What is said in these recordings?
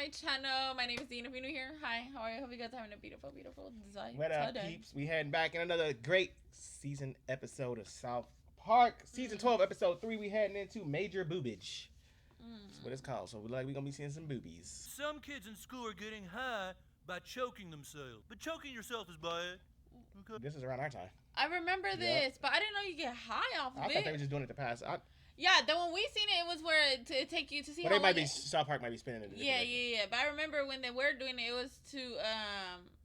my channel. My name is Dean. If you're new here, hi, how are you? Hope you guys are having a beautiful, beautiful day. What up, peeps? We heading back in another great season episode of South Park. Season 12, episode 3, we heading into Major Boobage. That's what it's called. So we're gonna be seeing some boobies. Some kids in school are getting high by choking themselves. But choking yourself is bad. Okay. This is around our time. I remember this, but I didn't know you get high off of it. I thought they were just doing it to pass. Yeah, then when we seen it, it was where to take you to see. But they might be South Park might be spinning it. Yeah. But I remember when they were doing it, it was to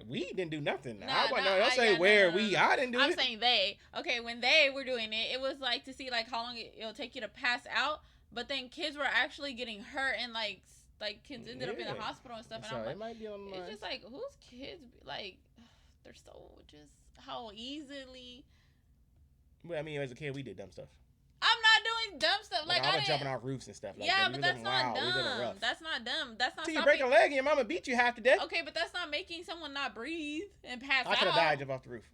We didn't do nothing. I didn't do it. I'm saying they. Okay, when they were doing it, it was like to see like how long it'll take you to pass out. But then kids were actually getting hurt and like kids ended up in the hospital and stuff. And I'm like, it might be on the line. It's just like whose kids like they're so just how easily. Well, I mean, as a kid, we did dumb stuff. I'm not doing dumb stuff. Like I was jumping off roofs and stuff. Like yeah, that. but that's not dumb. That's not dumb. That's not. Till you break a leg and your mama beat you half to death. Okay, but that's not making someone not breathe and pass out. I could have died jump off the roof.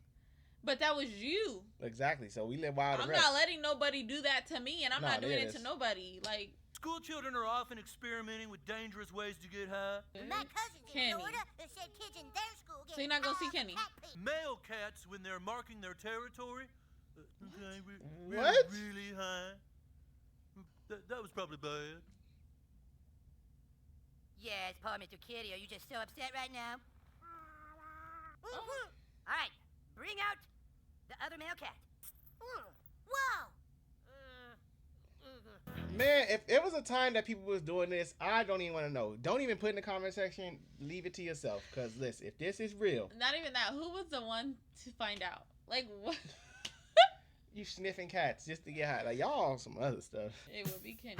But that was you. Exactly. So we live wild. I'm not letting nobody do that to me, and I'm not doing it to nobody. Like school children are often experimenting with dangerous ways to get high. My cousins in Florida said kids in their school get so you're not gonna see Kenny. Male cats, when they're marking their territory, what? Really high. That was probably bad. Yes, poor Mr. Kitty. Are you just so upset right now? All right, bring out the other male cat. Whoa! Man, if it was a time that people was doing this, I don't even want to know. Don't even put in the comment section. Leave it to yourself. Because listen, if this is real. Not even that. Who was the one to find out? Like, what? You sniffing cats just to get high. Like, y'all on some other stuff. It would be Kenny.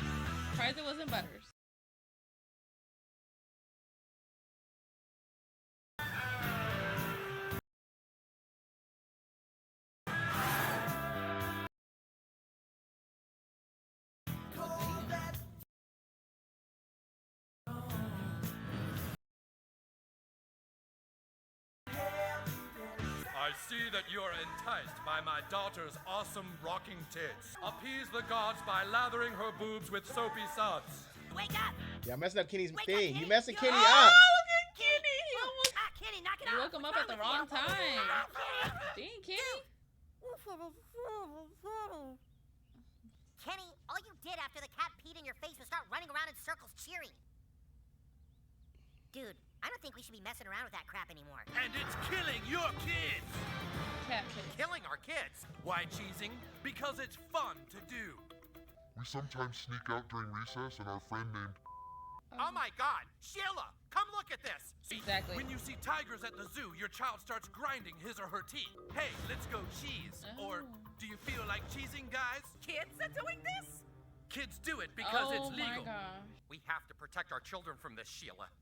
Surprised it wasn't Butters. I see that you're enticed by my daughter's awesome rocking tits. Appease the gods by lathering her boobs with soapy suds. Wake up! Y'all messing up Kenny's thing. Kenny. You messing Kenny oh, up. Look at Kenny. He almost... Kenny, knock it You off. woke him up at the wrong time. Dang, Kenny. Kenny, all you did after the cat peed in your face was start running around in circles cheering. Dude, I don't think we should be messing around with that crap anymore. And it's killing your kids! Cat kids. Killing our kids. Why cheesing? Because it's fun to do. We sometimes sneak out during recess, and our friend named... Oh my God, Sheila, come look at this. Exactly. When you see tigers at the zoo, your child starts grinding his or her teeth. Hey, let's go cheese. Or do you feel like cheesing, guys? Kids are doing this? Kids do it because it's legal. Oh my gosh. We have to protect our children from this, Sheila.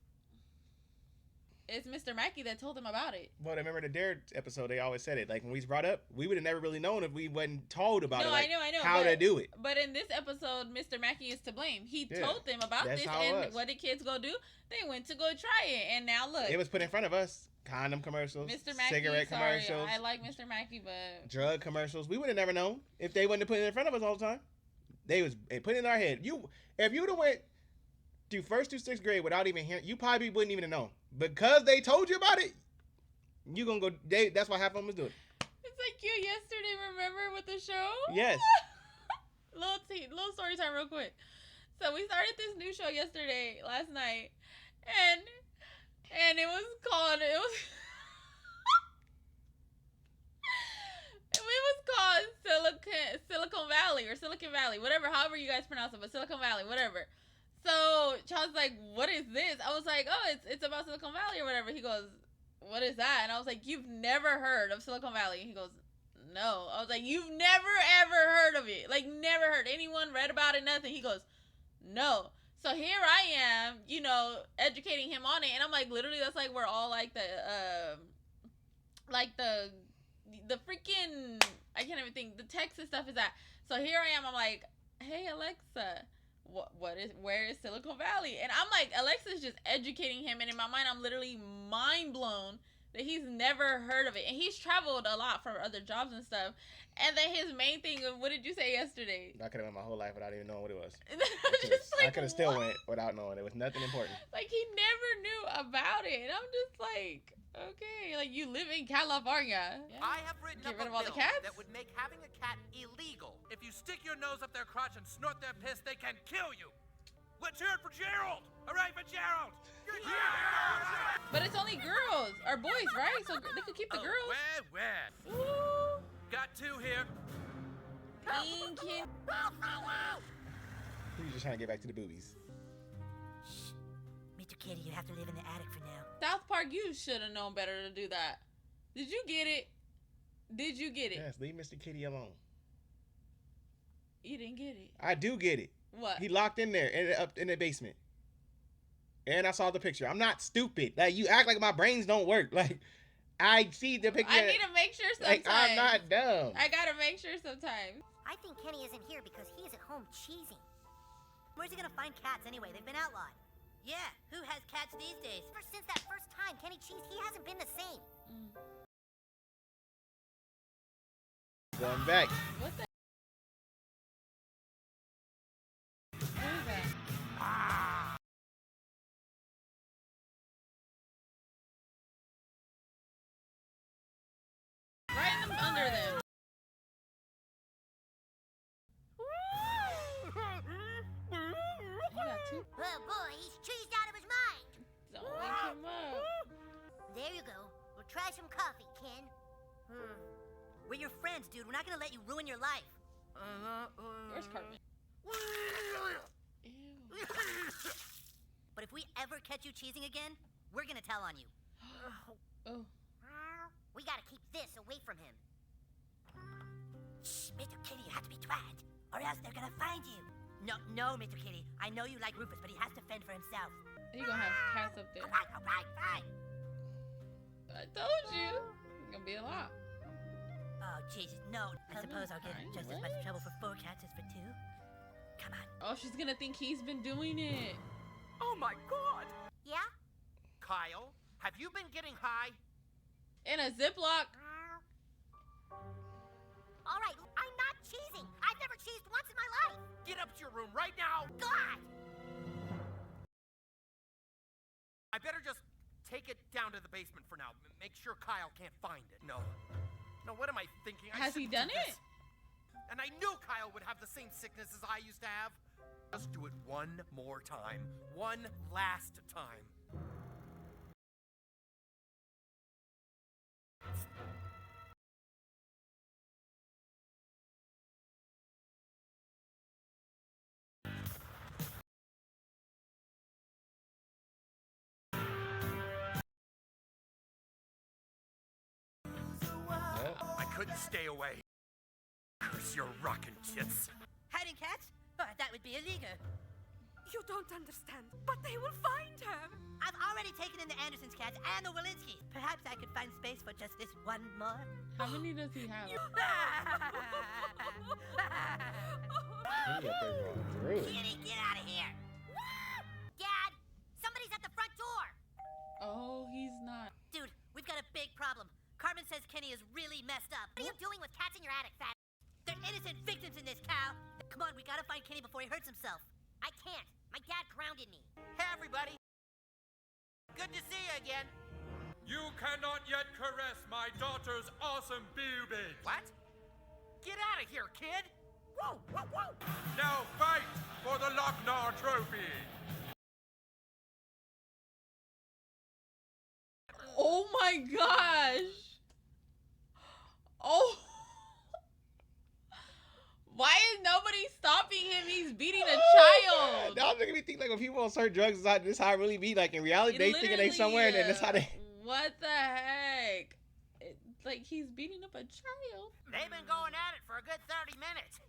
It's Mr. Mackey that told him about it. Well, remember the Dare episode, they always said it. Like, when we was brought up, we would have never really known if we wasn't told about it. Like, I know. How to do it. But in this episode, Mr. Mackey is to blame. He told them about That's this, how it and was. what did kids go do? They went to go try it, and now look. It was put in front of us. Condom commercials, Mr. Mackey, cigarette commercials. I like Mr. Mackey, but... Drug commercials. We would have never known if they wouldn't have put it in front of us all the time. They put it in our head. If you would have went through 1st through 6th grade without even hearing, you probably wouldn't even have known. Because they told you about it, you gonna go. That's what half of them was doing. It's like you yesterday, remember, with the show? Yes. little story time real quick. So we started this new show last night, and it was called, it was called Silicon Valley or Silicon Valley, whatever, however you guys pronounce it, but Silicon Valley, whatever. So Charles like, what is this? I was like, oh, it's about Silicon Valley or whatever. He goes, what is that? And I was like, you've never heard of Silicon Valley? He goes, no. I was like, you've never ever heard of it? Like, never heard? Anyone read about it? Nothing. He goes, no. So here I am, educating him on it, and I'm like, literally, that's like where all like the freaking, I can't even think, the text and stuff is at. So here I am, I'm like, hey Alexa, where is Silicon Valley? And I'm like, Alexa's just educating him, and in my mind I'm literally mind blown that he's never heard of it, and he's traveled a lot for other jobs and stuff. And then his main thing of, what did you say yesterday? I could have went my whole life without even knowing what it was. Just I like, could have still what? went without knowing. It was nothing important. Like, he never knew about it. And I'm just like, okay, like, you live in California. I have written Get up rid a of all the bill cats? that would make having a cat illegal. If you stick your nose up their crotch and snort their piss, they can kill you. Let's hear it for Gerald. Hooray for Gerald. But it's only girls or boys, right? So they could keep the girls. Where? Ooh. Got two here. Pinky. He's just trying to get back to the boobies. Mr. Kitty, you have to live in the attic for now. South Park, you should have known better to do that. Did you get it? Did you get it? Yes, leave Mr. Kitty alone. You didn't get it. I do get it. What? He locked in there up in the basement. And I saw the picture. I'm not stupid. Like, you act like my brains don't work. Like, I see the picture. I need to make sure sometimes. Like, I'm not dumb. I gotta make sure sometimes. I think Kenny isn't here because he's at home cheesing. Where's he gonna find cats anyway? They've been outlawed. Yeah, who has cats these days? Ever since that first time Kenny cheesed, he hasn't been the same. Going back. What the? What is that? Right in them, under them. You got two. Oh boy, he's cheesed out of his mind. Don't wake him up. There you go. We'll try some coffee, Ken. We're your friends, dude. We're not gonna let you ruin your life. Where's Cartman? Ew. But if we ever catch you cheesing again, we're gonna tell on you. Oh. We gotta keep this away from him. Shh, Mr. Kitty, you have to be quiet, or else they're gonna find you. No, Mr. Kitty. I know you like Rufus, but he has to fend for himself. You gonna have cats up there. All right, fine. I told you. It's gonna be a lot. Oh, Jesus, no. I suppose I'll get in just as much What? trouble for 4 cats as for 2. Come on. Oh, she's gonna think he's been doing it. Oh my God. Yeah? Kyle, have you been getting high? In a Ziploc. All right, I'm not cheesing. I've never cheesed once in my life. Get up to your room right now. God! I better just take it down to the basement for now. Make sure Kyle can't find it. No, what am I thinking? I Has he shouldn't done do it? this. And I knew Kyle would have the same sickness as I used to have. Just do it one more time. One last time. I couldn't stay away. Curse your rockin' tits. Hiding cats? Oh, that would be illegal. You don't understand, but they will find her. I've already taken in the Andersons cats and the Walensky. Perhaps I could find space for just this one more. How many does he have? He up there going through it. Kitty, get out of here! Dad, somebody's at the front door. Oh, he's not. Dude, we've got a big problem. Carmen says Kenny is really messed up. What are you doing with cats in your attic, Fat? They're innocent victims in this, Cal. Come on, we gotta find Kenny before he hurts himself. I can't. My dad grounded me. Hey, everybody. Good to see you again. You cannot yet caress my daughter's awesome boobage. What? Get out of here, kid. Whoa, whoa, whoa. Now fight for the Lochnar Trophy. Oh my gosh. Oh. Why is nobody stopping him? He's beating a child. That was making me think like when people on certain drugs, this is how it really be. Like in reality, they thinking they somewhere, and then that's how they. What the heck? Like he's beating up a child. They've been going at it for a good 30 minutes.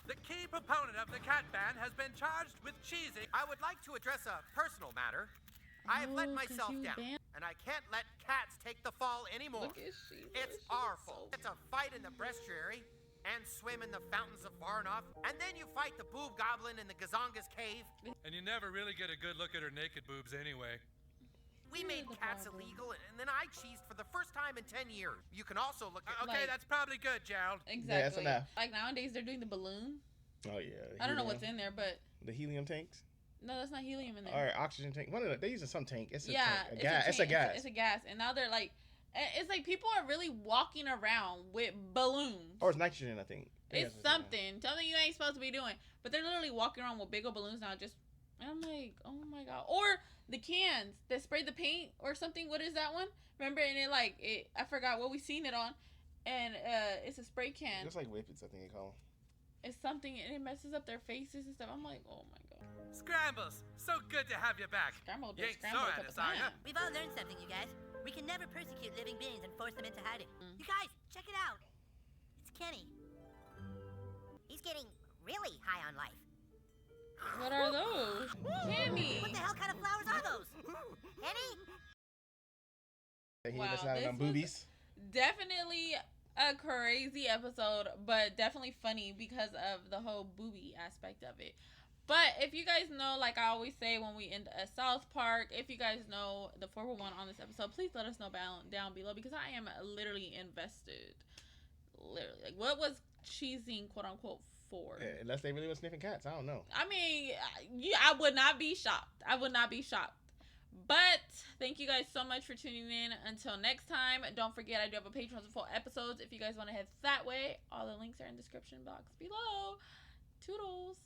The key proponent of the cat ban has been charged with cheesing. I would like to address a personal matter. I have let Oh, 'cause myself you down, ban- and I can't let cats take the fall anymore. Look at Sheila. It's She's our so fault. It's a fight in the brestuary and swim in the fountains of Varnoff, and then you fight the boob goblin in the Gazonga's cave. And you never really get a good look at her naked boobs anyway. We made cats illegal, and then I cheesed for the first time in 10 years. You can also look at... Okay, Like- that's probably good, Gerald. Exactly. Yeah, that's enough. Like nowadays they're doing the balloon. Oh yeah. I don't know helium. what's in there, but The helium tanks. no, that's not helium in there. Or oxygen tank. One of the, they're using some tank. It's a Yeah, tank. A gas. It's a tank. gas. It's a gas, and now they're like, it's like people are really walking around with balloons. Or it's nitrogen, I think. It's something you ain't supposed to be doing, but they're literally walking around with big old balloons now. Just, and I'm like, oh my god. Or the cans that spray the paint or something. What is that one? Remember? And it I forgot what we seen it on, and it's a spray can. Just like whippets, I think they call them. It's something, and it messes up their faces and stuff. I'm like, oh my god. Scrambles, so good to have you back. Scrambled, You ain't scrambled sore a at couple us, are ya? times. We've all learned something, you guys. We can never persecute living beings and force them into hiding. You guys, check it out. It's Kenny. He's getting really high on life. What are those? Kimmy. What the hell kind of flowers are those? Kenny? He Wow, missing out this on was- boobies. Definitely a crazy episode, but definitely funny because of the whole booby aspect of it. But if you guys know, like I always say when we end a South Park, if you guys know the 411 on this episode, please let us know down below because I am literally invested. Literally, like what was cheesing quote unquote for? Yeah, unless they really were sniffing cats, I don't know. I mean, I would not be shocked. I would not be shocked. But thank you guys so much for tuning in. Until next time, don't forget I do have a Patreon with full episodes. If you guys want to head that way, all the links are in the description box below. Toodles.